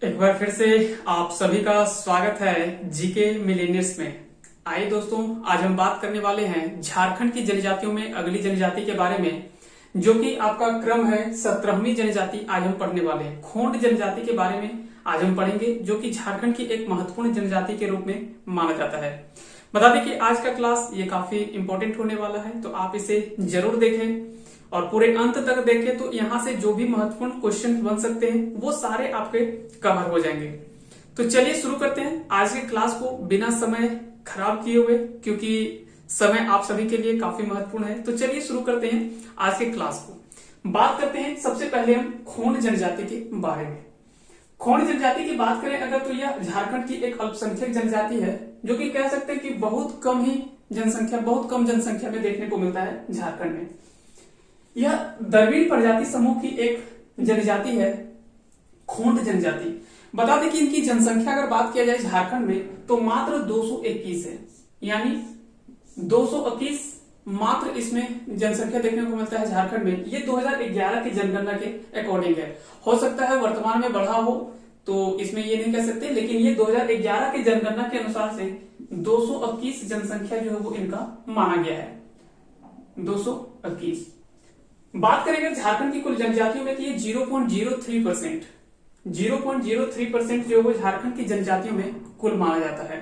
एक बार फिर से आप सभी का स्वागत है जीके मिलेनियर्स में। आइए दोस्तों, आज हम बात करने वाले हैं झारखंड की जनजातियों में अगली जनजाति के बारे में, जो कि आपका क्रम है 17वीं जनजाति। आज हम पढ़ने वाले हैं खोंड जनजाति के बारे में। आज हम पढ़ेंगे जो कि झारखंड की एक महत्वपूर्ण जनजाति के रूप में माना जाता है। बता दें कि आज का क्लास ये काफी इंपॉर्टेंट होने वाला है, तो आप इसे जरूर देखें और पूरे अंत तक देखें, तो यहाँ से जो भी महत्वपूर्ण क्वेश्चन बन सकते हैं वो सारे आपके कवर हो जाएंगे। तो चलिए शुरू करते हैं आज के क्लास को बिना समय खराब किए हुए, क्योंकि समय आप सभी के लिए काफी महत्वपूर्ण है। तो चलिए शुरू करते हैं आज के क्लास को। बात करते हैं सबसे पहले हम खोंड जनजाति के बारे में। खोंड जनजाति की बात करें अगर, तो यह झारखंड की एक अल्पसंख्यक जनजाति है, जो कि कह सकते हैं कि बहुत कम जनसंख्या में देखने को मिलता है झारखंड में। यह द्रविड़ प्रजाति समूह की एक जनजाति है, खोंड जनजाति। बता दें कि इनकी जनसंख्या अगर बात किया जाए झारखंड में तो मात्र 221 है, यानी 221 मात्र इसमें जनसंख्या देखने को मिलता है झारखंड में। ये 2011 की जनगणना के अकॉर्डिंग है। हो सकता है वर्तमान में बढ़ा हो, तो इसमें ये नहीं कह सकते, लेकिन ये 2011 की जनगणना के अनुसार से 221 जनसंख्या जो है वो इनका माना गया है, 221। बात करेंगे झारखंड की कुल जनजातियों में, तो ये 0.03% जो वो झारखंड की जनजातियों में कुल माना जाता है।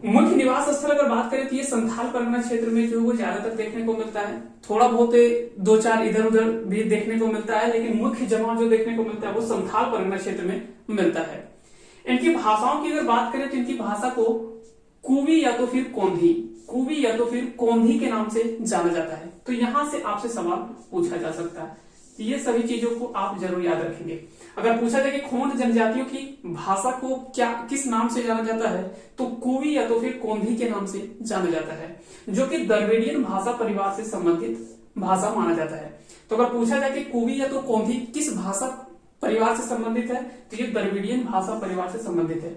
मुख्य निवास स्थल अगर बात करें तो ये संथाल परगना क्षेत्र में जो वो ज्यादातर देखने को मिलता है। थोड़ा बहुत दो चार इधर उधर भी देखने को मिलता है, लेकिन मुख्य जमाव जो देखने को मिलता है वो संथाल परगना क्षेत्र में मिलता है। इनकी भाषाओं की अगर बात करें तो इनकी भाषा को कुवी या तो फिर कोंधी के नाम से जाना जाता है। तो यहां से आपसे सवाल पूछा जा सकता है, तो ये सभी चीजों को आप जरूर याद रखेंगे। अगर पूछा जाए कि खोंड जनजातियों की भाषा को किस नाम से जाना जाता है, तो कुवी या तो फिर कोंधी के नाम से जाना जाता है, जो कि द्रविड़ियन भाषा परिवार से संबंधित भाषा माना जाता है। तो अगर पूछा जाए कि कुवी या तो कोंधी किस भाषा परिवार से संबंधित है, तो ये द्रविड़ियन भाषा परिवार से संबंधित है।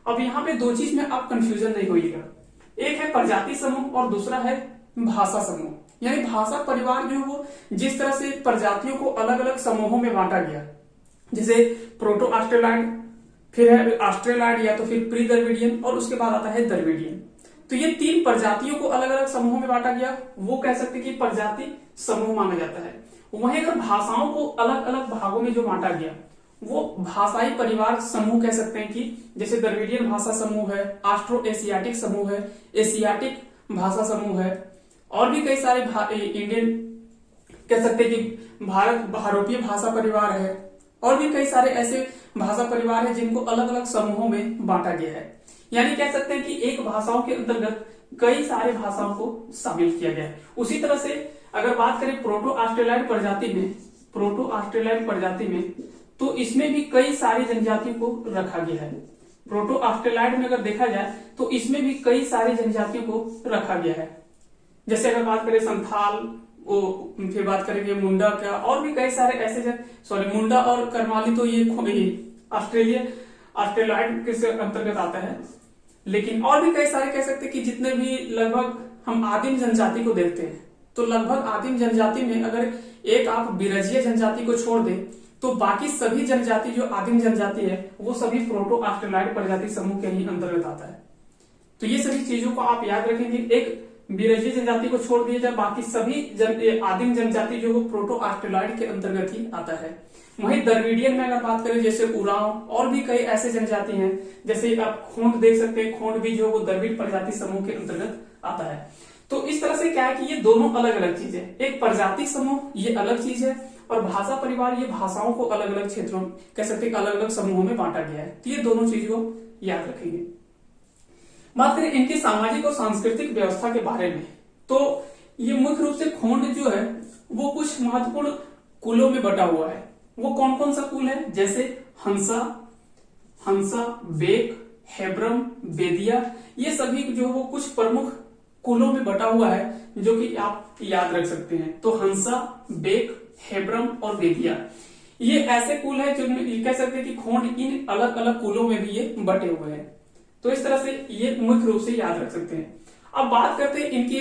अब यहाँ पे दो चीज में आप कंफ्यूजन नहीं होइएगा, एक है प्रजाति समूह और दूसरा है भाषा समूह। यानी भाषा परिवार जो है वो जिस तरह से प्रजातियों को अलग अलग समूहों में बांटा गया, जैसे प्रोटो ऑस्ट्रेलॉइड, फिर है ऑस्ट्रेलॉइड या तो फिर प्री द्रविडियन, और उसके बाद आता है द्रविडियन। तो ये तीन प्रजातियों को अलग अलग समूहों में बांटा गया, वो कह सकते हैं कि प्रजाति समूह माना जाता है। वहीं अगर भाषाओं को अलग अलग भागों में जो बांटा गया वो भाषाई परिवार समूह कह सकते हैं, कि जैसे द्रविडियन भाषा समूह है, ऑस्ट्रो एशियाटिक समूह है, एशियाटिक भाषा समूह है, और भी कई सारे इंडियन कह सकते हैं कि भारतीय भाषा परिवार है, और भी कई सारे ऐसे भाषा परिवार है जिनको अलग अलग समूहों में बांटा गया है। यानी कह सकते हैं कि एक भाषाओं के अंतर्गत कई सारे भाषाओं को शामिल किया गया है। उसी तरह से अगर बात करें प्रोटो ऑस्ट्रेलॉइड प्रजाति में, तो इसमें भी कई सारी जनजातियों को रखा गया है। प्रोटो ऑस्ट्रेलॉइड में अगर देखा जाए तो इसमें भी कई सारी जनजातियों को रखा गया है। जैसे अगर बात करें संथाल, फिर बात करेंगे मुंडा का, और भी कई सारे ऐसे मुंडा और करमाली, तो ये ऑस्ट्रेलॉइड के अंतर्गत आता है। लेकिन और भी कई सारे कह सकते हैं कि जितने भी लगभग हम आदिम जनजाति को देखते हैं, तो लगभग आदिम जनजाति में अगर एक आप बिरजीय जनजाति को छोड़ दें तो बाकी सभी जनजाति जो आदिम जनजाति है वो सभी प्रोटो ऑस्ट्रेलॉइड प्रजाति समूह के ही अंतर्गत आता है। तो ये सभी चीजों को आप याद रखेंगे। एक बिरजीय जनजाति को छोड़ दिया जाए, बाकी सभी आदिम जनजाति जो वो प्रोटो ऑस्ट्रेलॉइड के अंतर्गत ही आता है। वहीं द्रविडियन में अगर बात करें, जैसे उरांव, और भी कई ऐसे जनजाति हैं, जैसे आप खोंड देख सकते हैं, खोंड भी जो वो द्रविड़ प्रजाति समूह के अंतर्गत आता है। तो इस तरह से क्या है कि ये दोनों अलग अलग चीज है, एक प्रजाति समूह ये अलग चीज है, और भाषा परिवार ये भाषाओं को अलग अलग क्षेत्रों कह सकते हैं अलग अलग समूहों में बांटा गया है। तो ये दोनों चीजों को याद रखेंगे। बात करें इनकी सामाजिक और सांस्कृतिक व्यवस्था के बारे में, तो ये मुख्य रूप से खोंड जो है वो कुछ महत्वपूर्ण कुलों में बटा हुआ है। वो कौन कौन सा कुल है, जैसे हंसा, बेक, हेब्रम, बेदिया, ये सभी जो वो कुछ प्रमुख कुलों में बटा हुआ है, जो कि आप याद रख सकते हैं। तो हंसा, बेक, हेब्रम और बेदिया ये ऐसे कुल है जिनमें कह सकते हैं कि खोंड इन अलग अलग कुलों में भी ये बटे हुए हैं। तो इस तरह से ये मुख्य रूप से याद रख सकते हैं। अब बात करते हैं इनके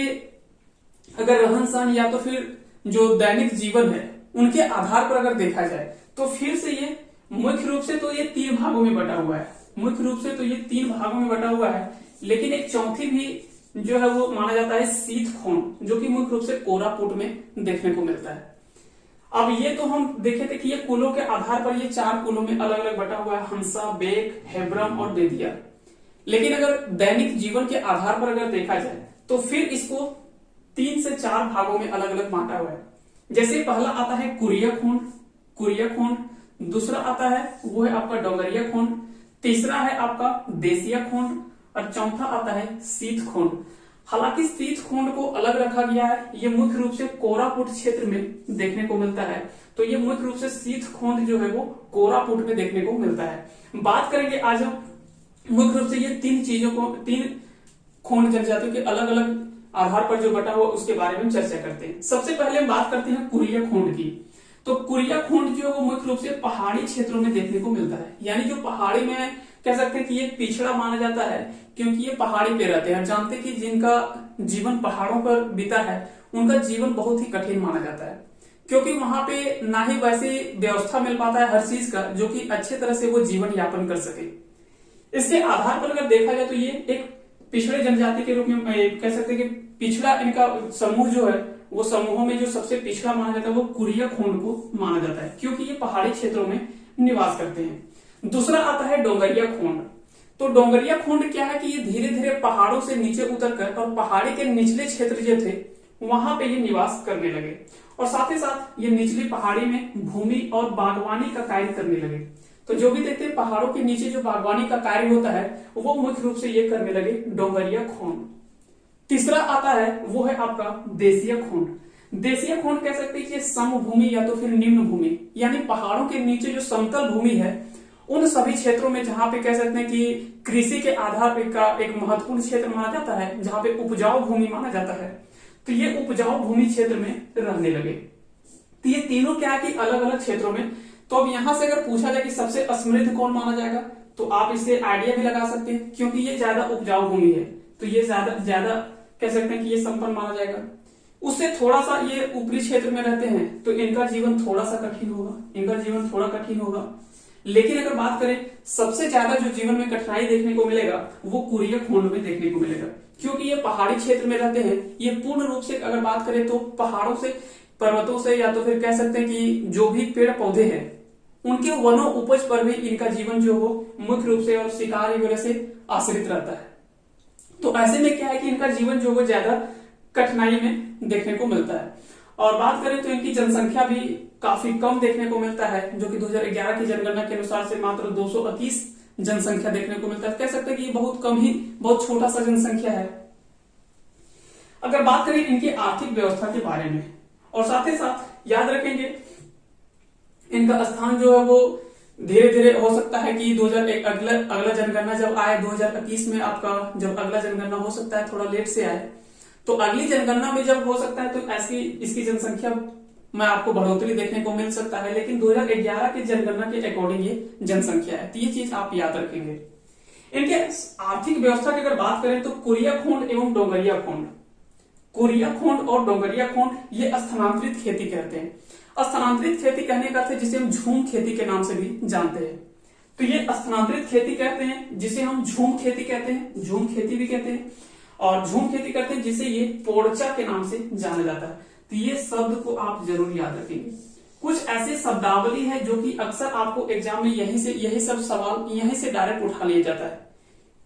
अगर रहन सहन या तो फिर जो दैनिक जीवन है उनके आधार पर अगर देखा जाए तो फिर से ये मुख्य रूप से तो ये 3 भागों में बटा हुआ है, मुख्य रूप से तो ये 3 भागों में बटा हुआ है, लेकिन एक चौथी भी जो है वो माना जाता है शीतखोंड, जो कि मुख्य रूप से कोरापुट में देखने को मिलता है। अब ये तो हम देखे थे कि ये कुलों के आधार पर ये 4 कुलों में अलग अलग बटा हुआ है, हंसा, बेक, हेब्रम और बेदिया। लेकिन अगर दैनिक जीवन के आधार पर अगर देखा जाए तो फिर इसको 3 से 4 भागों में अलग अलग बांटा हुआ है। जैसे पहला आता है कुरिया खोंड, दूसरा आता है वो है आपका डोंगरिया खोंड, तीसरा है आपका देसिया खोंड और चौथा आता है शीतखोंड। हालांकि शीतखोंड को अलग रखा गया है, ये मुख्य रूप से कोरापुट क्षेत्र में देखने को मिलता है। तो ये मुख्य रूप से शीतखोंड जो है वो कोरापुट में देखने को मिलता है। बात करेंगे आज हम मुख्य रूप से ये 3 खोंड जनजातियों के अलग अलग आधार पर जो बटा हुआ उसके बारे में चर्चा करते हैं। सबसे पहले हम बात करते हैं कुरिया खोंड की। तो कुरिया खोंड जो है वो मुख्य रूप से पहाड़ी क्षेत्रों में देखने को मिलता है, यानी जो पहाड़ी में कह सकते हैं कि ये पिछड़ा माना जाता है, क्योंकि ये पहाड़ी पे रहते हैं। जानते हैं कि जिनका जीवन पहाड़ों पर बीता है उनका जीवन बहुत ही कठिन माना जाता है, क्योंकि वहां पे ना ही वैसी व्यवस्था मिल पाता है हर चीज का जो कि अच्छे तरह से वो जीवन यापन कर सके। इसके आधार पर अगर देखा जाए तो ये एक पिछड़े जनजाति के रूप में कह सकते हैं कि पिछड़ा इनका समूह जो है वो समूहों में जो सबसे पिछड़ा माना जाता है वो कुरिया खोंड को माना जाता है, क्योंकि ये पहाड़ी क्षेत्रों में निवास करते हैं। दूसरा आता है डोंगरिया खोंड। तो डोंगरिया खोंड क्या है कि ये धीरे धीरे पहाड़ों से नीचे उतरकर और पहाड़ी के निचले क्षेत्र जो थे वहां पे ये निवास करने लगे, और साथ ही साथ ये निचली पहाड़ी में भूमि और बागवानी का कार्य करने लगे। तो जो भी देखते हैं पहाड़ों के नीचे जो बागवानी का कार्य होता है वो मुख्य रूप से ये करने लगे डोंगरिया खोंड। तीसरा आता है वो है आपका देसिया खोंड। देसिया खोंड कह सकते हैं कि समभूमि या तो फिर निम्न भूमि, यानी पहाड़ों के नीचे जो समतल भूमि है उन सभी क्षेत्रों में जहां पे कह सकते हैं कि कृषि के आधार पर का एक महत्वपूर्ण क्षेत्र माना जाता है, जहां पे उपजाऊ भूमि माना जाता है, तो ये उपजाऊ भूमि क्षेत्र में रहने लगे। तो ये तीनों क्या है कि अलग अलग क्षेत्रों में। तो अब यहां से अगर पूछा जाए कि सबसे असमृद्ध कौन माना जाएगा, तो आप इससे आइडिया भी लगा सकते हैं, क्योंकि ये ज्यादा उपजाऊ भूमि है तो ये ज्यादा कह सकते हैं कि ये संपन्न माना जाएगा। उससे थोड़ा सा ये ऊपरी क्षेत्र में रहते हैं तो इनका जीवन थोड़ा सा कठिन होगा, इनका जीवन थोड़ा कठिन होगा। लेकिन अगर बात करें सबसे ज्यादा जो जीवन में कठिनाई देखने को मिलेगा वो कुरिया खोंड में देखने को मिलेगा, क्योंकि ये पहाड़ी क्षेत्र में रहते हैं। ये पूर्ण रूप से अगर बात करें तो पहाड़ों से, पर्वतों से, या तो फिर कह सकते हैं कि जो भी पेड़ पौधे हैं उनके वनों उपज पर भी इनका जीवन जो हो मुख्य रूप से और शिकार वगैरह से आश्रित रहता है। तो ऐसे में क्या है कि इनका जीवन जो वो ज्यादा कठिनाई में देखने को मिलता है। और बात करें तो इनकी जनसंख्या भी काफी कम देखने को मिलता है, जो कि 2011 की जनगणना के अनुसार से मात्र 231 जनसंख्या देखने को मिलता है। कह सकते हैं कि ये बहुत कम ही, बहुत छोटा सा जनसंख्या है। अगर बात करें इनकी आर्थिक व्यवस्था के बारे में, और साथ ही साथ याद रखेंगे इनका स्थान जो है वो धीरे धीरे हो सकता है कि 2001 अगला जनगणना जब आए 2021 में, आपका जब अगला जनगणना हो सकता है थोड़ा लेट से आए, तो अगली जनगणना में जब हो सकता है तो ऐसी इसकी जनसंख्या में आपको बढ़ोतरी देखने को मिल सकता है। लेकिन 2011 की जनगणना के अकॉर्डिंग ये जनसंख्या है, तो ये चीज आप याद रखेंगे। इनके आर्थिक व्यवस्था की अगर बात करें तो कुरिया खोंड एवं डोंगरिया खोंड, कुरिया खोंड और डोंगरिया खोंड ये स्थानांतरित खेती कहते हैं। स्थानांतरित खेती कहने का अर्थ है जिसे हम झूम खेती के नाम से भी जानते हैं। तो ये स्थानांतरित खेती कहते हैं जिसे हम झूम खेती कहते हैं, झूम खेती भी कहते हैं, और झूम खेती करते हैं जिसे ये पोड़चा के नाम से जाना जाता है। तो ये शब्द को आप जरूर याद रखेंगे। कुछ ऐसे शब्दावली है जो कि अक्सर आपको एग्जाम में यही सब सवाल यहीं से डायरेक्ट उठा लिया जाता है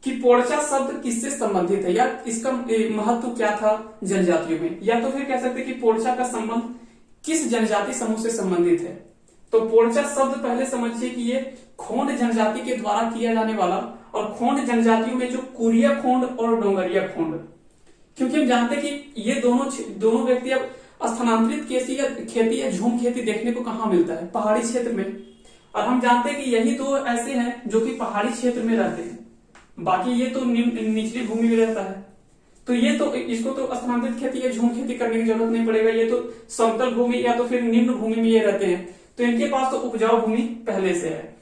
कि पोड़चा शब्द किससे संबंधित है, या इसका महत्व क्या था जनजातियों में, या तो फिर कह सकते हैं कि पोड़चा का संबंध किस जनजाति समूह से संबंधित है। तो पोड़चा शब्द पहले समझिए कि ये खोंड जनजाति के द्वारा किया जाने वाला, और खोंड जनजातियों में जो कुरिया खोंड और डोंगरिया खोंड, क्योंकि हम जानते हैं कि ये दोनों व्यक्ति अब स्थानांतरित खेती या झूम खेती देखने को कहाँ मिलता है, पहाड़ी क्षेत्र में। और हम जानते हैं कि यही दो ऐसे हैं जो कि पहाड़ी क्षेत्र में रहते हैं, बाकी ये तो निचली भूमि में रहता है। तो ये तो इसको तो स्थानांतरित खेती या झूम खेती करने की जरूरत नहीं पड़ेगा, ये तो समतल भूमि या तो फिर निम्न भूमि में ये रहते हैं, तो इनके पास तो उपजाऊ भूमि पहले से है।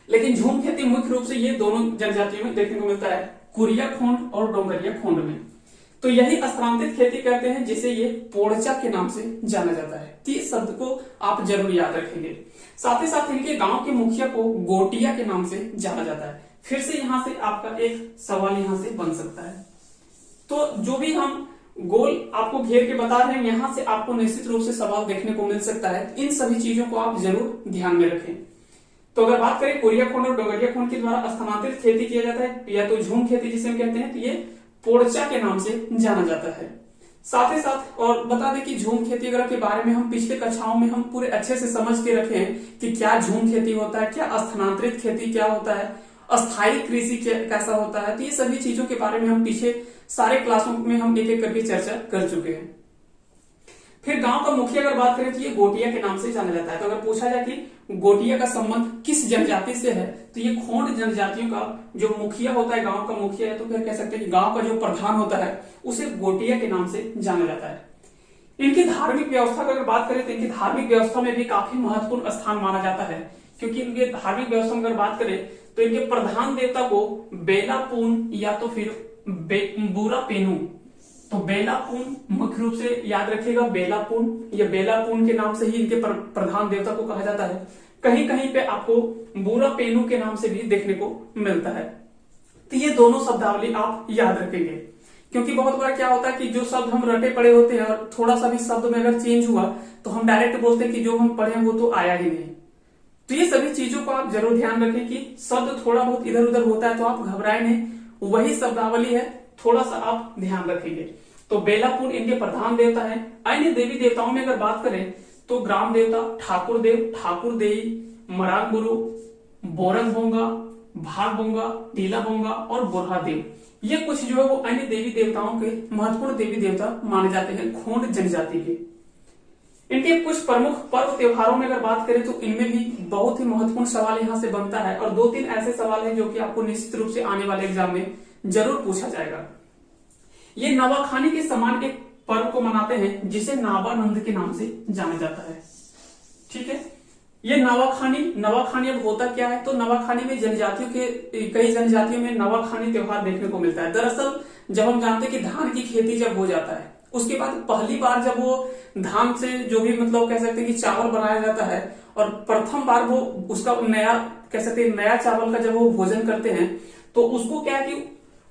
लेकिन झूम खेती मुख्य रूप से ये दोनों जनजातियों में देखने को मिलता है, कुरिया खोंड और डोंगरिया खोंड में। तो यही स्थानांतरित खेती करते हैं जिसे ये पोड़चा के नाम से जाना जाता है। तो इस शब्द को आप जरूर याद रखेंगे। साथ ही साथ इनके गांव के मुखिया को गोटिया के नाम से जाना जाता है। फिर से यहां से आपका एक सवाल यहां से बन सकता है। तो जो भी हम गोल आपको घेर के बता रहे हैं, यहां से आपको निश्चित रूप से सवाल देखने को मिल सकता है। इन सभी चीजों को आप जरूर ध्यान में रखें। तो अगर बात करें कोरिया खोंड और डोगरिया खोंड के द्वारा स्थानांतरित खेती किया जाता है, या तो झूम खेती जिसे हम कहते हैं, तो ये पोड़चा के नाम से जाना जाता है। साथ ही साथ और बता दें कि झूम खेती अगर के बारे में हम पिछले कक्षाओं में हम पूरे अच्छे से समझ के रखे हैं कि क्या झूम खेती होता है, क्या स्थानांतरित खेती क्या होता है, अस्थायी कृषि कैसा होता है। तो ये सभी चीजों के बारे में हम पीछे सारे क्लासों में हम एक एक करके चर्चा कर चुके हैं। फिर गांव का मुखिया अगर बात करें तो ये गोटिया के नाम से जाना जाता है। तो अगर पूछा जाए कि गोटिया का संबंध किस जनजाति से है, तो ये खोंड जनजातियों का जो मुखिया होता है, गांव का मुखिया है, तो फिर कह सकते हैं कि गांव का जो प्रधान होता है उसे गोटिया के नाम से जाना जाता है। इनकी धार्मिक व्यवस्था की अगर बात करें तो इनकी धार्मिक व्यवस्था में भी काफी महत्वपूर्ण स्थान माना जाता है, क्योंकि इनके धार्मिक व्यवस्था में अगर बात करें तो इनके प्रधान देवता को बेलापून या तो फिर बुरा पेनू, तो बेलापून मुख्य रूप से याद रखिएगा, बेलापून या बेलापून के नाम से ही इनके प्रधान देवता को कहा जाता है। कहीं कहीं पे आपको बुरा पेनू के नाम से भी देखने को मिलता है। तो ये दोनों शब्दावली आप याद रखेंगे, क्योंकि बहुत बार क्या होता है कि जो शब्द हम रटे पड़े होते हैं और थोड़ा सा भी शब्द में अगर चेंज हुआ तो हम डायरेक्ट बोलते हैं कि जो हम पढ़े वो तो आया ही नहीं। तो ये सभी चीजों को आप जरूर ध्यान रखें कि शब्द थोड़ा बहुत इधर उधर होता है तो आप घबराए नहीं, वही शब्दावली है, थोड़ा सा आप ध्यान रखेंगे। तो बेलापून इनके प्रधान देवता है। अन्य देवी देवताओं में अगर बात करें तो ग्राम देवता ठाकुर देव, ठाकुर देई, मरांग गुरु, बोरंग बोंगा, भाग बोंगा, टीला बोंगा और बोरहा देव, ये कुछ जो है वो अन्य देवी देवताओं के महत्वपूर्ण देवी देवता माने जाते हैं खोंड जनजाति के। इनके कुछ प्रमुख पर्व त्योहारों में अगर बात करें तो इनमें भी बहुत ही महत्वपूर्ण सवाल यहां से बनता है, और 2-3 ऐसे सवाल हैं जो कि आपको निश्चित रूप से आने वाले एग्जाम में जरूर पूछा जाएगा। ये नवाखानी के समान एक पर्व को मनाते हैं जिसे नाबानंद के नाम से जाना जाता है। ठीक है, ये नवाखानी अब होता क्या है, तो नवाखानी में जनजातियों के कई जनजातियों में नवाखानी त्योहार देखने को मिलता है। दरअसल जब हम जानते हैं कि धान की खेती जब हो जाता है, उसके बाद पहली बार जब वो धान से जो भी मतलब कह सकते हैं कि चावल बनाया जाता है, और प्रथम बार वो उसका नया कह सकते हैं नया चावल का जब वो भोजन करते हैं, तो उसको क्या है कि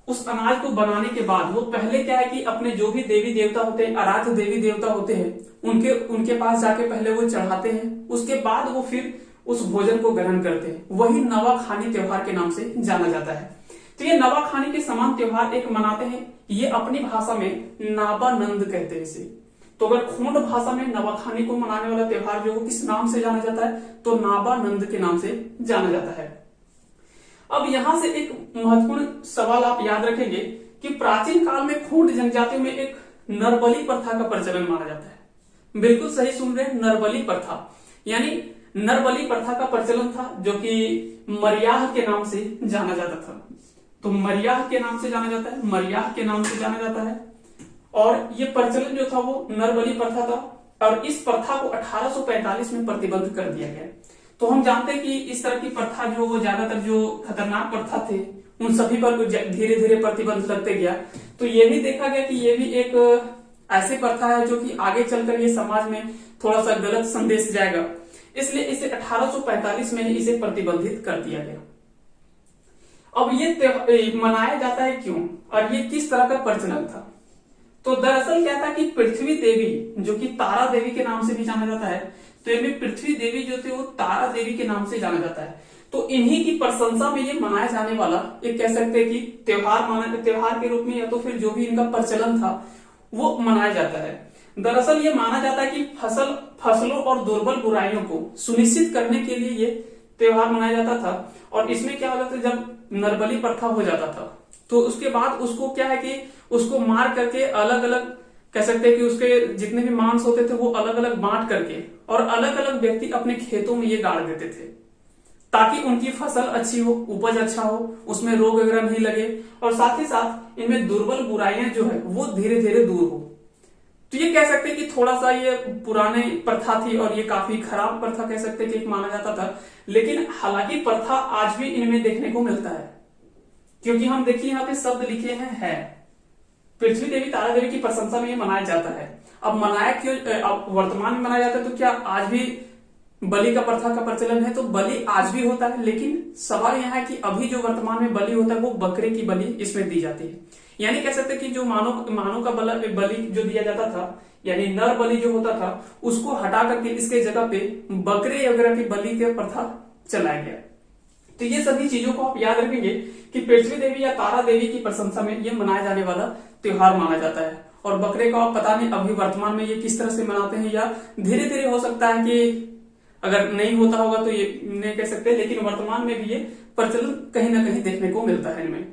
उस अनाज को बनाने के बाद वो पहले क्या है कि अपने जो भी देवी देवता होते हैं, आराध्य देवी देवता होते हैं, उनके पास जाके पहले वो चढ़ाते हैं, उसके बाद वो फिर उस भोजन को ग्रहण करते हैं। वही नवाखानी त्योहार के नाम से जाना जाता है। तो ये नवाखानी के समान त्योहार एक मनाते हैं, ये अपनी भाषा में नाबानंद कहते हैं इसे। तो अगर खोंड भाषा में नवाखानी को मनाने वाला त्योहार जो किस नाम से जाना जाता है, तो नाबानंद के नाम से जाना जाता है। अब यहां से एक महत्वपूर्ण सवाल आप याद रखेंगे कि प्राचीन काल में खोंड जनजातियों में एक नरबली प्रथा का प्रचलन माना जाता है। बिल्कुल सही सुन रहे हैं, नरबली प्रथा, यानी नरबली प्रथा का प्रचलन था जो कि मरियाह के नाम से जाना जाता था। तो मरियाह के नाम से जाना जाता है, मरियाह के नाम से जाना जाता है। और ये प्रचलन जो था वो नरबली प्रथा था, और इस प्रथा को 1845 में प्रतिबंध कर दिया गया। तो हम जानते हैं कि इस तरह की प्रथा जो वो ज्यादातर जो खतरनाक प्रथा थे उन सभी पर धीरे धीरे प्रतिबंध लगते गया। तो ये भी देखा गया कि ये भी एक ऐसी प्रथा है जो कि आगे चलकर ये समाज में थोड़ा सा गलत संदेश जाएगा, इसलिए इसे 1845 में इसे प्रतिबंधित कर दिया गया। अब ये मनाया जाता है क्यों, और ये किस तरह का प्रचलन था? तो दरअसल क्या था कि पृथ्वी देवी जो कि तारा देवी के नाम से भी जाना जाता है, तो इनमें पृथ्वी देवी जो थे वो तारा देवी के नाम से जाना जाता है। तो इन्हीं की प्रशंसा में ये मनाया जाने वाला एक कह सकते हैं कि त्योहार के रूप में, या तो फिर जो भी इनका प्रचलन था वो मनाया जाता है। दरअसल ये माना जाता है कि फसलों और दुर्बल बुराइयों को सुनिश्चित करने के लिए ये त्योहार मनाया जाता था। और इसमें क्या होता था, जब नरबली प्रथा हो जाता था तो उसके बाद उसको क्या है कि उसको मार करके अलग अलग कह सकते हैं कि उसके जितने भी मांस होते थे वो अलग अलग बांट करके और अलग अलग व्यक्ति अपने खेतों में ये गाड़ देते थे, ताकि उनकी फसल अच्छी हो, उपज अच्छा हो, उसमें रोग वगैरह नहीं लगे, और साथ ही साथ इनमें दुर्बल बुराइयां जो है वो धीरे धीरे दूर हो। तो ये कह सकते हैं कि थोड़ा सा ये पुराने प्रथा थी और ये काफी खराब प्रथा कह सकते हैं कि माना जाता था। लेकिन हालांकि प्रथा आज भी इनमें देखने को मिलता है, क्योंकि हम देखिए यहाँ पे शब्द लिखे हैं है, पृथ्वी देवी, तारा देवी की प्रशंसा में ये मनाया जाता है। अब मनाया क्यों, अब वर्तमान में मनाया जाता है तो क्या आज भी बलि का प्रथा का प्रचलन है? तो बलि आज भी होता है, लेकिन सवाल यह है कि अभी जो वर्तमान में बलि होता है वो बकरे की बलि इसमें दी जाती है। यानी कह सकते हैं कि जो मानव का बलि जो दिया जाता था, यानी नर बलि जो होता था उसको हटा करके इसके जगह पे बकरे वगैरह की बलि की प्रथा चलाया गया। तो ये सभी चीजों को आप याद रखेंगे कि पृथ्वी देवी या तारा देवी की प्रशंसा में ये मनाया जाने वाला त्योहार माना जाता है। और बकरे का पता नहीं अभी वर्तमान में ये किस तरह से मनाते हैं, या धीरे धीरे हो सकता है कि अगर नहीं होता होगा तो ये नहीं कह सकते, लेकिन वर्तमान में भी ये प्रचलन कहीं ना कहीं देखने को मिलता है इनमें।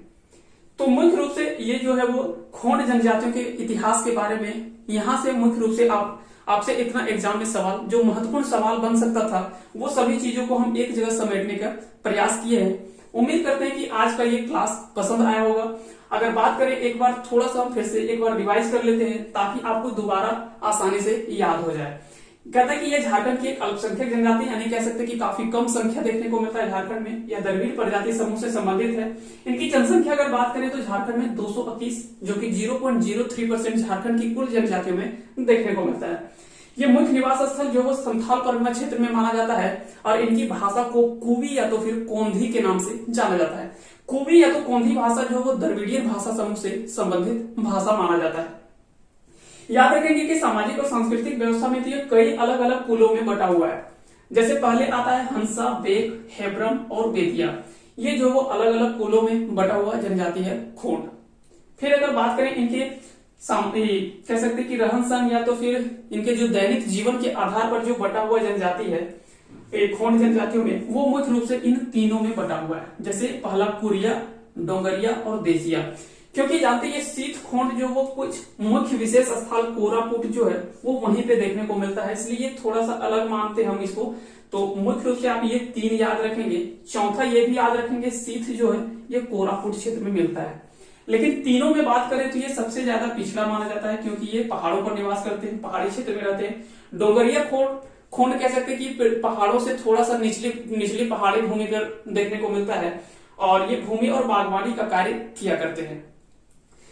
तो मुख्य रूप से ये जो है वो खोंड जनजातियों के इतिहास के बारे में, यहां से मुख्य रूप से आपसे इतना एग्जाम में सवाल जो महत्वपूर्ण सवाल बन सकता था वो सभी चीजों को हम एक जगह समेटने का प्रयास किए हैं। उम्मीद करते हैं कि आज का ये क्लास पसंद आया होगा। अगर बात करें एक बार थोड़ा सा फिर से एक बार रिवाइज कर लेते हैं ताकि आपको दोबारा आसानी से याद हो जाए। कहता है कि यह झारखंड की एक अल्पसंख्यक जनजाति, यानी कह सकते हैं कि काफी कम संख्या देखने को मिलता है झारखंड में। यह द्रविड़ प्रजाति समूह से संबंधित है। इनकी जनसंख्या अगर बात करें तो झारखंड में 225, जो कि 0.03% झारखंड की कुल जनजातियों में देखने को मिलता है। ये मुख्य निवास स्थल जो वो संथाल परगना क्षेत्र में माना जाता है और इनकी भाषा को कुवी या तो फिर कोंधी के नाम से जाना जाता है। कुवी या तो कोंधी भाषा जो वो द्रविड़ीय भाषा समूह से संबंधित भाषा माना जाता है। याद रखेंगे कि सामाजिक और सांस्कृतिक व्यवस्था में तो ये कई अलग अलग कुलों में बटा हुआ है। जैसे पहले आता है हंसा, बेग, हेब्रम और बेतिया। ये जो वो अलग अलग कुलों में बटा हुआ जनजाति है खोंड। फिर अगर बात करें इनके कह सकते कि रहन सहन या तो फिर इनके जो दैनिक जीवन के आधार पर जो बटा हुआ जनजाति है खोंड जनजातियों में, वो मुख्य रूप से इन तीनों में बटा हुआ है। जैसे पहला कुरिया, डोंगरिया और देसिया। क्योंकि जानते हैं शीत खोंड जो वो कुछ मुख्य विशेष स्थल कोरापुट जो है वो वहीं पे देखने को मिलता है, इसलिए थोड़ा सा अलग मानते हैं हम इसको। तो मुख्य रूप से आप ये 3 याद रखेंगे। चौथा ये भी याद रखेंगे शीत जो है ये कोरापुट क्षेत्र में मिलता है। लेकिन तीनों में बात करें तो ये सबसे ज्यादा पिछड़ा माना जाता है क्योंकि ये पहाड़ों पर निवास करते हैं, पहाड़ी क्षेत्र में रहते हैं। डोंगरिया खोंड कह सकते हैं कि पहाड़ों से थोड़ा सा निचली पहाड़ी भूमि पर देखने को मिलता है और ये भूमि और बागवानी का कार्य किया करते हैं।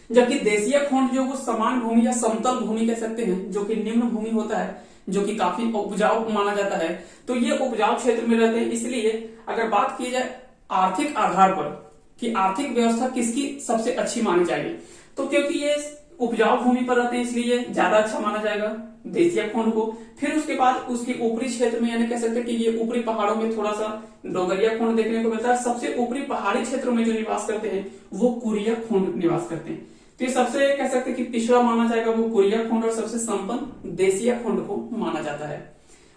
जबकि देसिया खोंड जो वो समान भूमि या समतल भूमि कह सकते हैं, जो कि निम्न भूमि होता है, जो कि काफी उपजाऊ माना जाता है। तो ये उपजाऊ क्षेत्र में रहते हैं। इसलिए अगर बात की जाए आर्थिक आधार पर कि आर्थिक व्यवस्था किसकी सबसे अच्छी मानी जाएगी, तो क्योंकि ये उपजाऊ भूमि पर रहते हैं इसलिए ज्यादा अच्छा माना जाएगा देसिया खोंड को। फिर उसके बाद उसके ऊपरी क्षेत्र में, यानी कह सकते हैं कि ये ऊपरी पहाड़ों में थोड़ा सा डोंगरिया खोंड देखने को मिलता है। सबसे ऊपरी पहाड़ी क्षेत्रों में जो निवास करते हैं वो कुरिया खोंड निवास करते हैं। तो ये सबसे कह सकते हैं कि पिछड़ा माना जाएगा वो कुरिया खोंड और सबसे संपन्न देसिया खोंड को माना जाता है।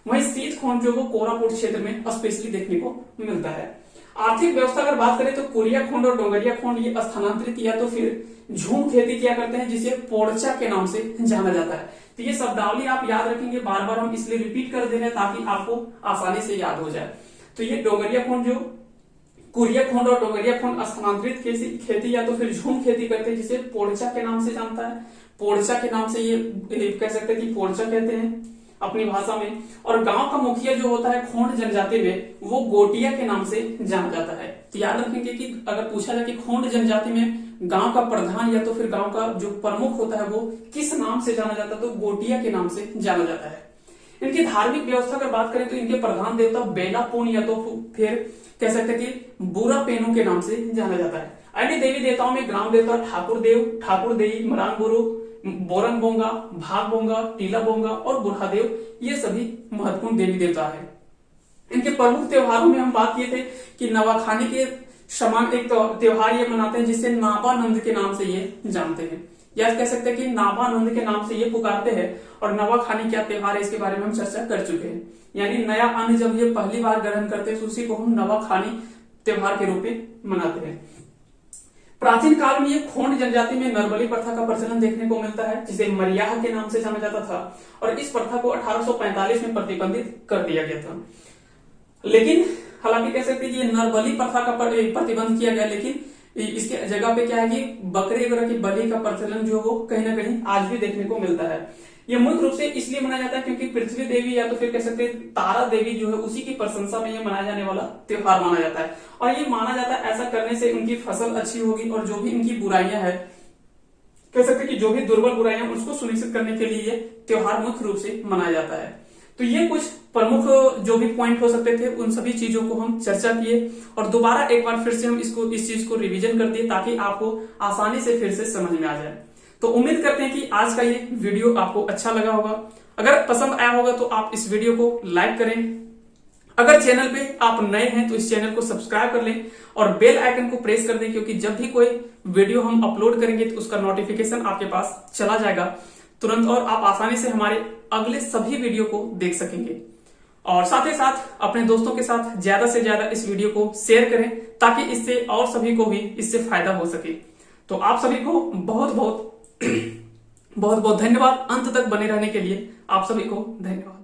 वहीं शीत खोंड जो वो कोरापुट क्षेत्र में स्पेशली देखने को मिलता है। आर्थिक व्यवस्था अगर बात करें तो कुरिया खोंड और डोंगरिया खोंड ये स्थानांतरित या तो फिर झूम खेती किया करते हैं, जिसे पोड़चा के नाम से जाना जाता है। तो ये शब्दावली आप याद रखेंगे, बार बार हम इसलिए रिपीट कर दे रहे हैं ताकि आपको आसानी से याद हो जाए। तो ये डोंगरिया खोंड जो कुरिया खोंड और डोंगरिया खोंड स्थानांतरित खेती या तो फिर झूम खेती करते हैं, जिसे पोड़चा के नाम से जानता है। पोड़चा के नाम से ये कह सकते हैं कि पोड़चा कहते हैं अपनी भाषा में। और गांव का मुखिया जो होता है खोंड जनजाति में वो गोटिया के नाम से जाना जाता है। तो याद रखेंगे कि अगर पूछा जाए कि खोंड जनजाति में गांव का प्रधान या तो फिर गांव का जो प्रमुख होता है वो किस नाम से जाना जाता है, तो गोटिया के नाम से जाना जाता है। इनकी धार्मिक व्यवस्था अगर बात करें तो इनके प्रधान देवता बेला पून या तो फिर कह सकते हैं कि बुरा पेनू के नाम से जाना जाता है। अन्य देवी देवताओं में ग्राम देवता ठाकुर देव, ठाकुर देवी, मरान गुरु, बोरन बोंगा, भाग बोंगा, टीला बोंगा और बुढ़ादेव, ये सभी महत्वपूर्ण देवी देवता है। इनके प्रमुख त्योहारों में हम बात किए थे कि नवाखानी के समान एक त्योहार ये मनाते हैं जिसे नाबानंद के नाम से ये जानते हैं, या कह सकते हैं कि नाबानंद के नाम से ये पुकारते हैं। और नवाखानी क्या त्योहार है इसके बारे में हम चर्चा कर चुके हैं। यानी नया अन्न जब ये पहली बार ग्रहण करते हैं तो उसी को हम नवाखानी त्योहार के रूप में मनाते हैं। प्राचीन काल में ये खोंड जनजाति में नरबली प्रथा का प्रचलन देखने को मिलता है, जिसे मरियाह के नाम से जाना जाता था। और इस प्रथा को 1845 में प्रतिबंधित कर दिया गया था। लेकिन हालांकि कह सकते हैं कि नरबली प्रथा का प्रतिबंध किया गया, लेकिन इसके जगह पे क्या है कि बकरे वगैरह की बलि का प्रचलन जो वो कहीं ना कहीं आज भी देखने को मिलता है। ये मुख्य रूप से इसलिए मनाया जाता है क्योंकि पृथ्वी देवी या तो फिर कह सकते हैं तारा देवी जो है उसी की प्रशंसा में ये मनाया जाने वाला त्योहार माना जाता है। और ये माना जाता है ऐसा करने से उनकी फसल अच्छी होगी और जो भी इनकी बुराइयां है कह सकते हैं कि जो भी दुर्बल बुराइयां उसको सुनिश्चित करने के लिए ये त्योहार मुख्य रूप से मनाया जाता है। तो ये कुछ प्रमुख जो भी पॉइंट हो सकते थे उन सभी चीजों को हम चर्चा किए और दोबारा एक बार फिर से हम इस चीज को रिवीजन कर दिए ताकि आपको आसानी से फिर से समझ में आ जाए। तो उम्मीद करते हैं कि आज का ये वीडियो आपको अच्छा लगा होगा। अगर पसंद आया होगा तो आप इस वीडियो को लाइक करें। अगर चैनल पे आप नए हैं तो इस चैनल को सब्सक्राइब कर लें और बेल आइकन को प्रेस कर दें, क्योंकि जब भी कोई वीडियो हम अपलोड करेंगे तो उसका नोटिफिकेशन आपके पास चला जाएगा तुरंत और आप आसानी से हमारे अगले सभी वीडियो को देख सकेंगे। और साथ ही साथ अपने दोस्तों के साथ ज्यादा से ज्यादा इस वीडियो को शेयर करें ताकि इससे और सभी को भी इससे फायदा हो सके। तो आप सभी को बहुत बहुत बहुत बहुत धन्यवाद। अंत तक बने रहने के लिए आप सभी को धन्यवाद।